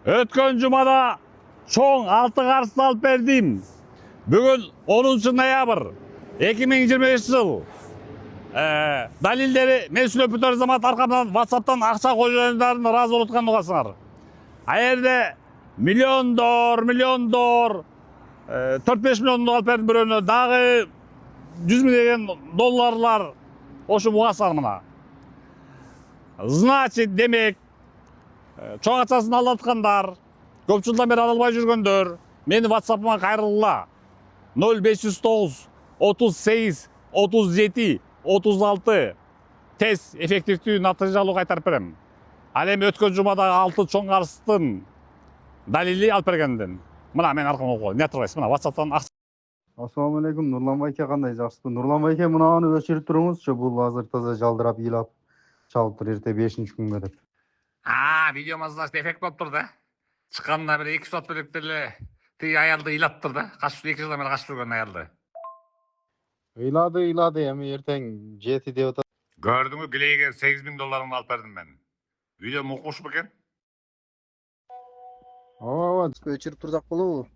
Өткен жумада чоң 6 карсты алып бердим. Бүгін 10 ноябрь 2025 жыл. Далилдери мен сүйлөп бүтөр замат аркамдан WhatsApp'tan акча коюундарын ыраазы болуп аткан угасыңар. Аерде миллиондор 4-5 миллион алып бердим бирөөнө, дагы 100 миң долларлар ошо угасыңар мына. Значит, демек, чоң акчасын алаткандар, көп жылдан бери ала албай жүргөндөр, мени WhatsApp'ыма кайрылгыла. 0509 38 37 36 тез эффективдүү натыйжалуу кайтарып берем. Ал эми өткөн жумадагы 6 чоң карстын далили алып бергенден. Мына мен аркамда окуп, не турбайсыз, мына WhatsApp'тан акча. Ассаламу алейкум, Нурлан байке кандай жакшысызбы? Нурлан байке мынаны өчүрүп туруңузчу, бул азыр таза жалдырап ыйлап чалыптыр эрте 5-күнгө деп. Видеома значит эффект болуптур да. Чыкканда бир 2 сот берип деле тиги аялды ыйлаптыр да. Качып 2 жылдан бери качып жүргөн аялды. Ыйлады, эми эртең жети деп атат. Көрдүңбү, билейге 8 миң долларымды алып бердим мен. Видеом укуш бекен? Ооба, өчүрүп турсак болобу?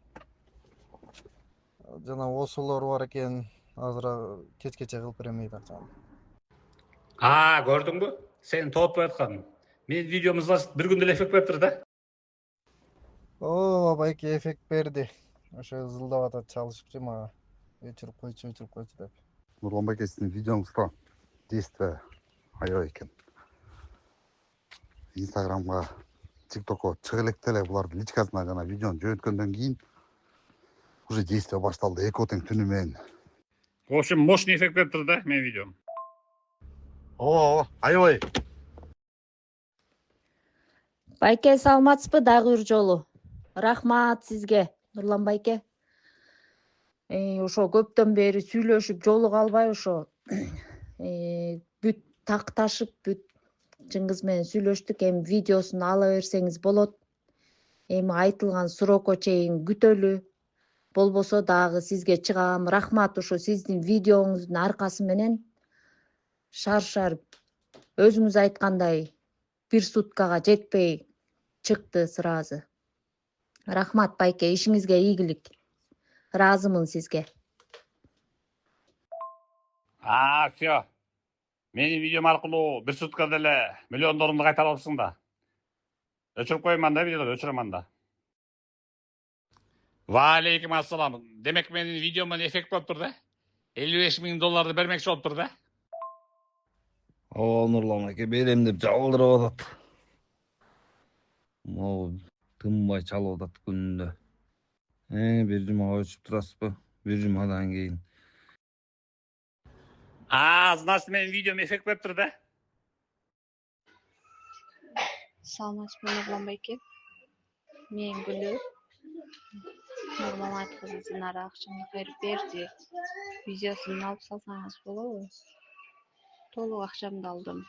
Жана осулар бар экен, азыр кечкече кылып берем дейт акчаны. Көрдүңбү? Сени тоотпой аткан. Мен видеомuz бир күндө эле эффект бериптир да. Ооба, байке эффект берди. Ошо зылдап атат, чалышыпчы мага. Өчүрүп койчу деп. Нурлан байке, сиздин видеоңузга действие аябай экен. Инстаграмга, ТикТокко чыга электе эле булардын личкасына жана видеону жөнөткөндөн кийин уже действие башталды, эки тең түнү менен. В общем, мощный эффект бериптир да менин видеом. Ооба, аябай. Байке, саламатсызбы дагы бир жолу? Рахмат сизге, Нурлан байке. Ошо көптөн бери сүйлөшүп жолуга албай ошо бүт такташып бүт Чыңгыз менен сүйлөштүк. Эми видеосун ала берсеңиз болот. Эми айтылган срокко чейин күтөлү. Болбосо дагы сизге чыгам. Рахмат, ошо сиздин видеоңуздун аркасы менен шар өзүңүз айткандай 1 суткага жетпей чыкты сразу. Рахмат байке, ишиңизге ийгилик. Ыраазымын сизге. Всё. Менин видеом аркылуу 1 суткада эле миллиондорумду кайтарып алыпсың да. Өчүрүп коюман да видеоду, өчүрөман да. Валейкум ассалам. Демек менин видеомдон эффект болуптур да. 55 миң долларды бермекчи болуптур да. Ооба, Нурлан байке берем деп жалдырып атат. Могу тынбай чалып атат күнүндө. Бир жумага өчүп турасызбы? Бир жумадан кийин. Значит, менин видеом эффект бериптир да. Саламатсызбы, Нурлан байке. Мен Гүлү. Нурлан айткызы Динара акчамды кайрып берди. Видеосун алып салсаңыз болобу? Толук акчамды алдым.